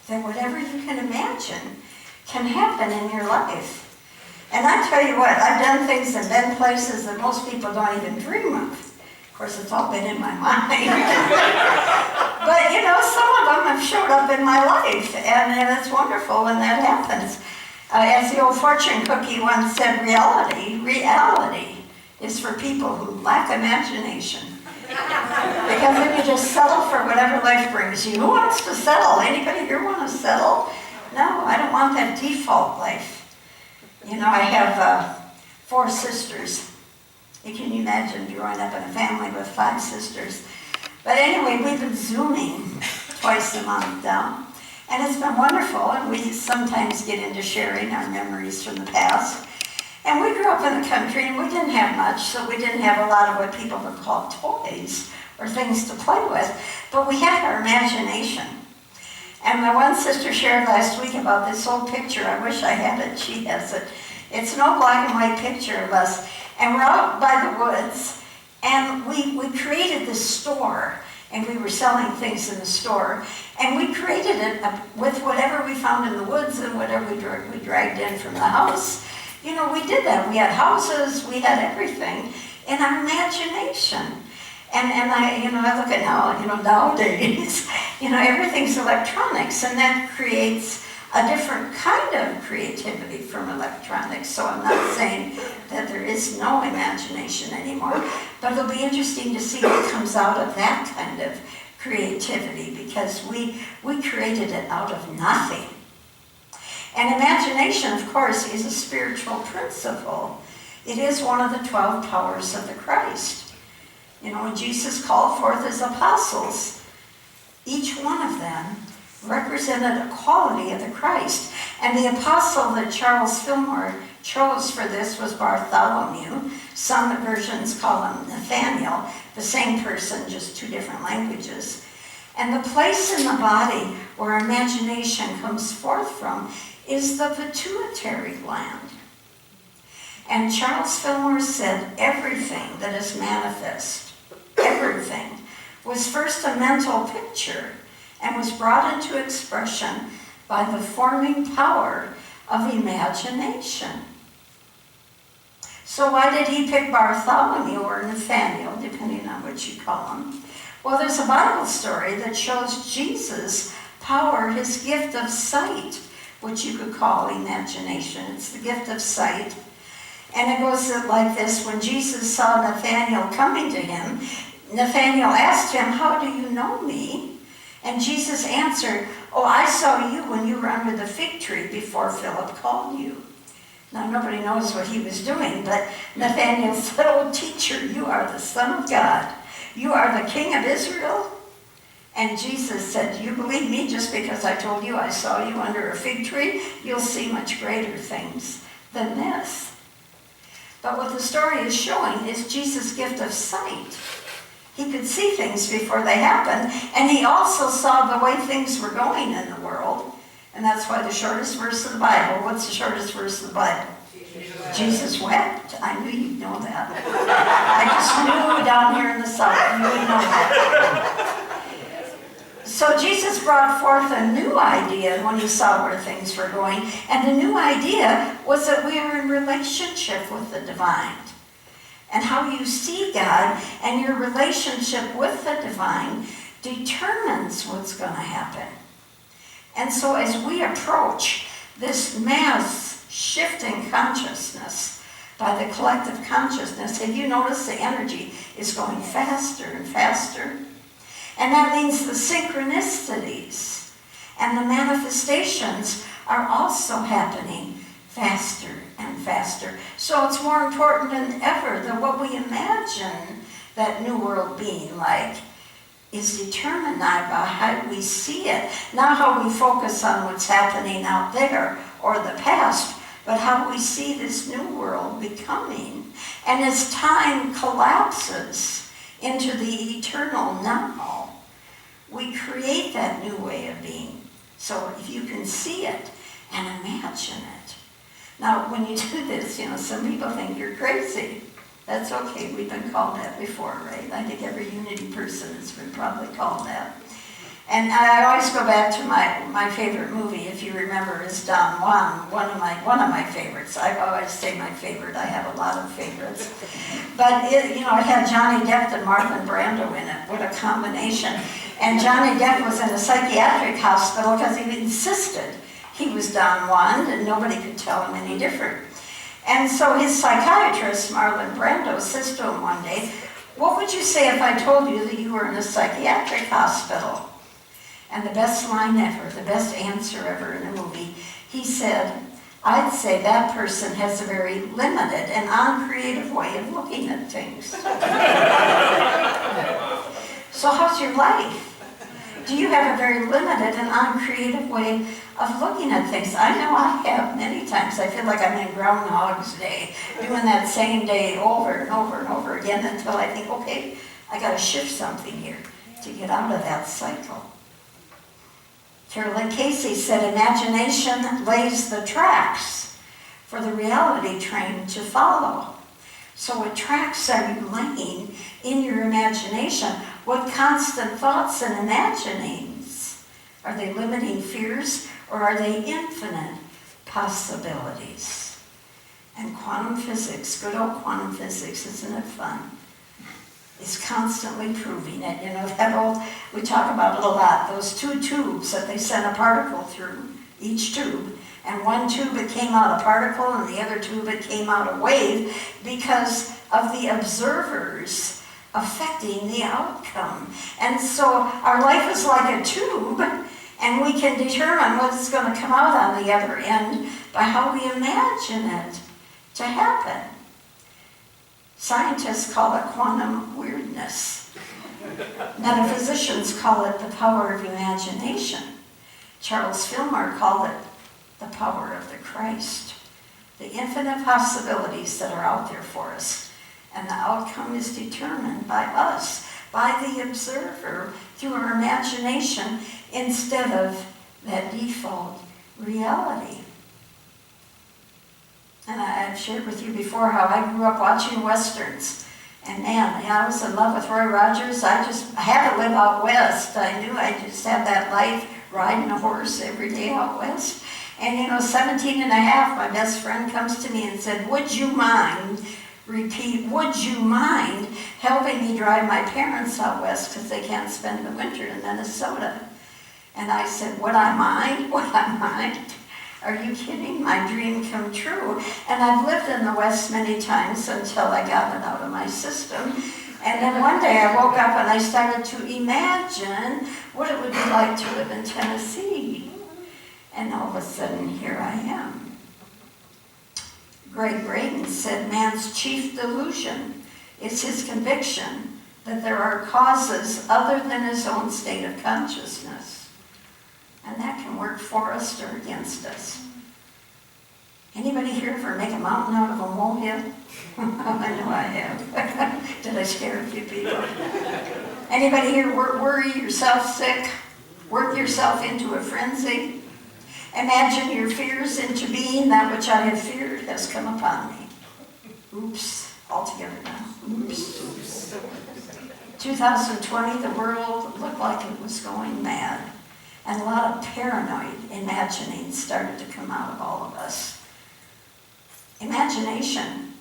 that whatever you can imagine can happen in your life. And I tell you what, I've done things and been places that most people don't even dream of. Of course, it's all been in my mind. But, you know, some of them have showed up in my life, and it's wonderful when that happens. As the old fortune cookie once said, reality is for people who lack imagination. Because then you just settle for whatever life brings you. Who wants to settle? Anybody here want to settle? No, I don't want that default life. You know, I have 4 sisters. Can you imagine growing up in a family with 5 sisters? But anyway, we've been Zooming twice a month now. And it's been wonderful, and we sometimes get into sharing our memories from the past. And we grew up in the country, and we didn't have much, so we didn't have a lot of what people would call toys or things to play with. But we had our imagination. And my one sister shared last week about this old picture. I wish I had it. She has it. It's an old black and white picture of us. And we're out by the woods, and we created this store. And we were selling things in the store. And we created it with whatever we found in the woods and whatever we dragged in from the house. You know, we did that. We had houses, we had everything in our imagination. And I look at now, nowadays, everything's electronics, and that creates a different kind of creativity from electronics. So I'm not saying that there is no imagination anymore, but it'll be interesting to see what comes out of that kind of creativity, because we created it out of nothing. And imagination, of course, is a spiritual principle. It is one of the 12 powers of the Christ. You know, when Jesus called forth his apostles, each one of them represented a quality of the Christ. And the apostle that Charles Fillmore chose for this was Bartholomew. Some versions call him Nathaniel, the same person, just 2 different languages. And the place in the body where imagination comes forth from is the pituitary gland. And Charles Fillmore said everything that is manifest, everything, was first a mental picture and was brought into expression by the forming power of imagination. So why did he pick Bartholomew or Nathaniel, depending on what you call him? Well, there's a Bible story that shows Jesus' power, his gift of sight, which you could call imagination. It's the gift of sight. And it goes like this. When Jesus saw Nathanael coming to him, Nathanael asked him, "How do you know me?" And Jesus answered, "Oh, I saw you when you were under the fig tree before Philip called you." Now, nobody knows what he was doing, but Nathanael said, "Oh, teacher, you are the Son of God. You are the King of Israel." And Jesus said, "Do you believe me just because I told you I saw you under a fig tree? You'll see much greater things than this." But what the story is showing is Jesus' gift of sight. He could see things before they happened, and he also saw the way things were going in the world. And that's why the shortest verse of the Bible, what's the shortest verse of the Bible? Jesus wept. I knew you'd know that. I just knew down here in the south you would know that. So Jesus brought forth a new idea when he saw where things were going. And the new idea was that we are in relationship with the divine. And how you see God and your relationship with the divine determines what's going to happen. And so as we approach this mass shifting consciousness by the collective consciousness, have you noticed the energy is going faster and faster? And that means the synchronicities and the manifestations are also happening faster and faster. So it's more important than ever that what we imagine that new world being like is determined not by how we see it, not how we focus on what's happening out there or the past, but how we see this new world becoming. And as time collapses into the eternal now, we create that new way of being. So if you can see it and imagine it. Now, when you do this, some people think you're crazy. That's okay. We've been called that before, right? I think every unity person has been probably called that. And I always go back to my favorite movie, if you remember, is Don Juan, one of my favorites. I always say my favorite. I have a lot of favorites. But it had Johnny Depp and Marlon Brando in it. What a combination. And Johnny Depp was in a psychiatric hospital because he insisted he was Don Juan and nobody could tell him any different. And so his psychiatrist, Marlon Brando, says to him one day, "What would you say if I told you that you were in a psychiatric hospital?" And the best line ever, the best answer ever in a movie, he said, "I'd say that person has a very limited and uncreative way of looking at things." So how's your life? Do you have a very limited and uncreative way of looking at things? I know I have many times. I feel like I'm in Groundhog's Day, doing that same day over and over and over again until I think, okay, I got to shift something here to get out of that cycle. Carolyn Casey said, "Imagination lays the tracks for the reality train to follow." So what tracks are you laying in your imagination? What constant thoughts and imaginings? Are they limiting fears or are they infinite possibilities? And quantum physics, good old quantum physics, isn't it fun? Is constantly proving it. We talk about it a lot, those two tubes that they sent a particle through, each tube. And one tube it came out a particle and the other tube it came out a wave because of the observers affecting the outcome. And so our life is like a tube and we can determine what's going to come out on the other end by how we imagine it to happen. Scientists call it quantum weirdness. Metaphysicians call it the power of imagination. Charles Fillmore called it the power of the Christ. The infinite possibilities that are out there for us. And the outcome is determined by us, by the observer, through our imagination, instead of that default reality. And I've shared with you before how I grew up watching Westerns. And man, I was in love with Roy Rogers. I had to live out west. I knew I just had that life, riding a horse every day out west. And 17 and a half, my best friend comes to me and said, "Would you mind," repeat, "would you mind helping me drive my parents out west because they can't spend the winter in Minnesota?" And I said, "Would I mind? Would I mind? Are you kidding? My dream come true." And I've lived in the West many times until I got it out of my system. And then one day I woke up and I started to imagine what it would be like to live in Tennessee. And all of a sudden, here I am. Greg Braden said, "Man's chief delusion is his conviction that there are causes other than his own state of consciousness." And that can work for us or against us. Anybody here ever make a mountain out of a molehill? I know I have. Did I scare a few people? Anybody here worry yourself sick? Work yourself into a frenzy? Imagine your fears into being. That which I have feared has come upon me. Oops. All together now. Oops. 2020, the world looked like it was going mad. And a lot of paranoid imagining started to come out of all of us. Imagination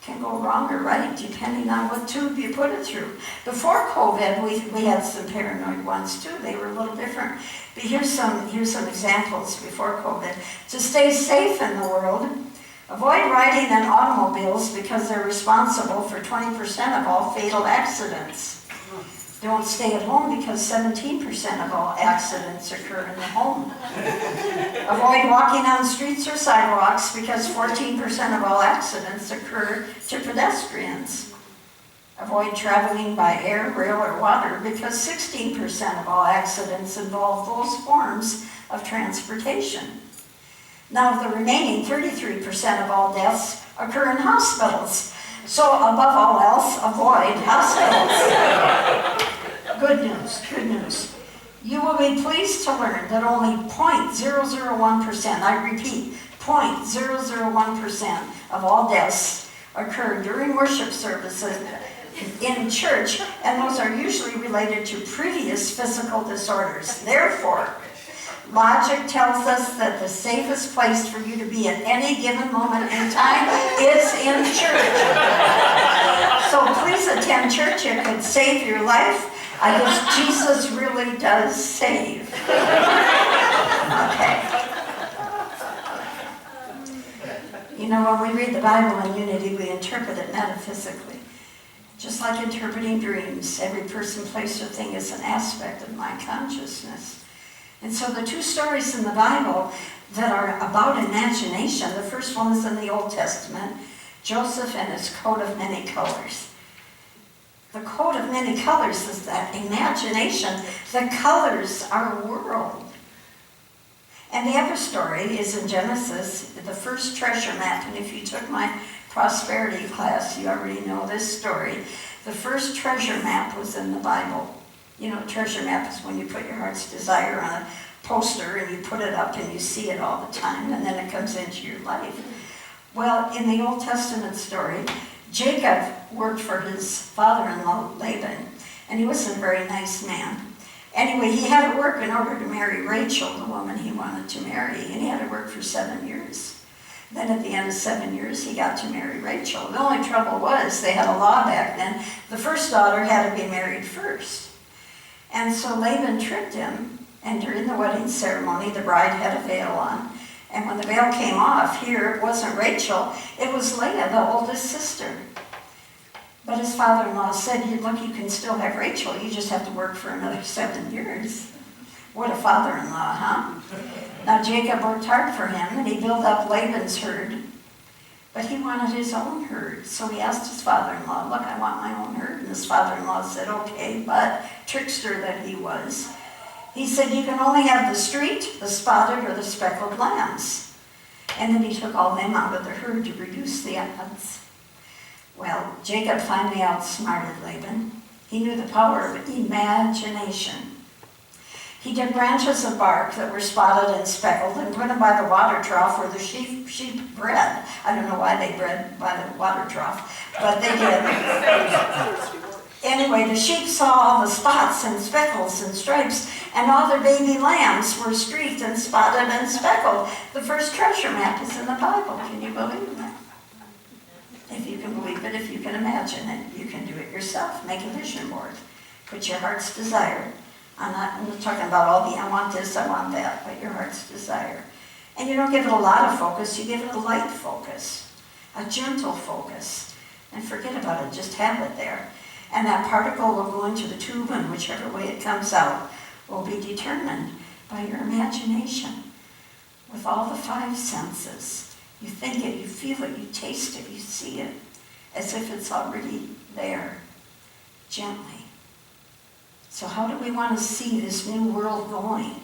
can go wrong or right depending on what tube you put it through. Before COVID, we had some paranoid ones too. They were a little different. But here's some examples before COVID. To stay safe in the world, avoid riding in automobiles because they're responsible for 20% of all fatal accidents. Don't stay at home because 17% of all accidents occur in the home. Avoid walking on streets or sidewalks because 14% of all accidents occur to pedestrians. Avoid traveling by air, rail, or water because 16% of all accidents involve those forms of transportation. Now, the remaining 33% of all deaths occur in hospitals. So above all else, avoid hospitals. Good news. You will be pleased to learn that only 0.001%, I repeat, 0.001% of all deaths occur during worship services in church, and those are usually related to previous physical disorders. Therefore, logic tells us that the safest place for you to be at any given moment in time is in church. So please attend church. It could save your life. I guess Jesus really does save. Okay. You know, when we read the Bible in unity, we interpret it metaphysically. Just like interpreting dreams, every person, place, or thing is an aspect of my consciousness. And so the two stories in the Bible that are about imagination, the first one is in the Old Testament, Joseph and his coat of many colors. The coat of many colors is that imagination. The colors are a world. And the other story is in Genesis, the first treasure map. And if you took my prosperity class, you already know this story. The first treasure map was in the Bible. You know, treasure map is when you put your heart's desire on a poster and you put it up and you see it all the time, and then it comes into your life. Well, in the Old Testament story, Jacob worked for his father-in-law, Laban, and he wasn't a very nice man. Anyway, he had to work in order to marry Rachel, the woman he wanted to marry, and he had to work for 7 years. Then at the end of 7 years, he got to marry Rachel. The only trouble was they had a law back then. The first daughter had to be married first. And so Laban tricked him, and during the wedding ceremony, the bride had a veil on. And when the veil came off, here it wasn't Rachel, it was Leah, the oldest sister. But his father-in-law said, look, you can still have Rachel, you just have to work for another 7 years. What a father-in-law, huh? Now Jacob worked hard for him, and he built up Laban's herd. But he wanted his own herd, so he asked his father-in-law, look, I want my own herd. And his father-in-law said, okay, but trickster that he was, he said, you can only have the streaked, the spotted, or the speckled lambs. And then he took all them out of the herd to reduce the odds. Well, Jacob finally outsmarted Laban. He knew the power of imagination. He took branches of bark that were spotted and speckled and put them by the water trough where the sheep bred. I don't know why they bred by the water trough, but they did. Anyway, the sheep saw all the spots and speckles and stripes, and all their baby lambs were streaked and spotted and speckled. The first treasure map is in the Bible. Can you believe that? If you can believe it, if you can imagine it, you can do it yourself. Make a vision board. Put your heart's desire. I'm not talking about all the I want this, I want that, but your heart's desire. And you don't give it a lot of focus, you give it a light focus, a gentle focus, and forget about it, just have it there. And that particle will go into the tube, and whichever way it comes out will be determined by your imagination. With all the 5 senses, you think it, you feel it, you taste it, you see it, as if it's already there, gently. So how do we want to see this new world going?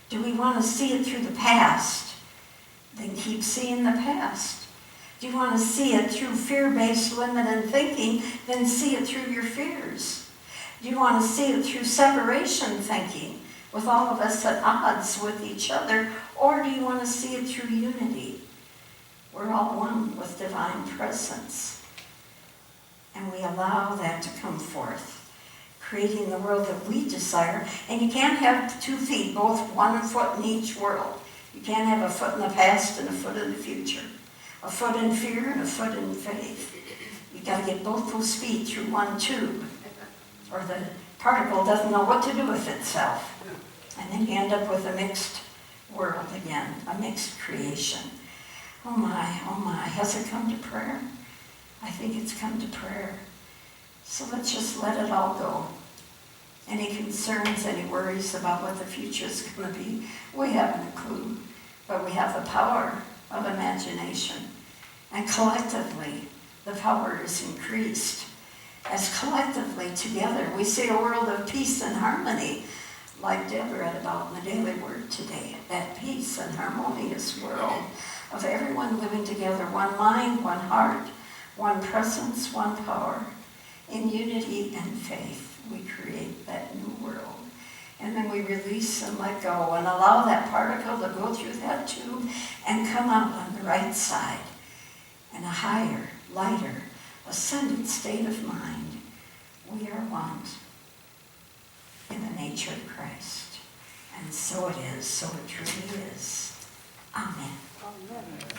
Do we want to see it through the past? Then keep seeing the past. Do you want to see it through fear-based limited thinking? Then see it through your fears. Do you want to see it through separation thinking, with all of us at odds with each other? Or do you want to see it through unity? We're all one with divine presence. And we allow that to come forth, creating the world that we desire. And you can't have 2 feet, both 1 foot in each world. You can't have a foot in the past and a foot in the future. A foot in fear and a foot in faith. You've got to get both those feet through one tube, or the particle doesn't know what to do with itself. And then you end up with a mixed world again, a mixed creation. Oh my, has it come to prayer? I think it's come to prayer. So let's just let it all go. Any concerns, any worries about what the future is going to be, we haven't a clue. But we have the power of imagination. And collectively, the power is increased. As collectively together, we see a world of peace and harmony, like Deb read about in the Daily Word today. That peace and harmonious world of everyone living together, one mind, one heart, one presence, one power. In unity and faith, we create that new world. And then we release and let go and allow that particle to go through that tube and come out on the right side. And a higher, lighter, ascended state of mind, we are one in the nature of Christ. And so it is, so it truly is. Amen. Amen.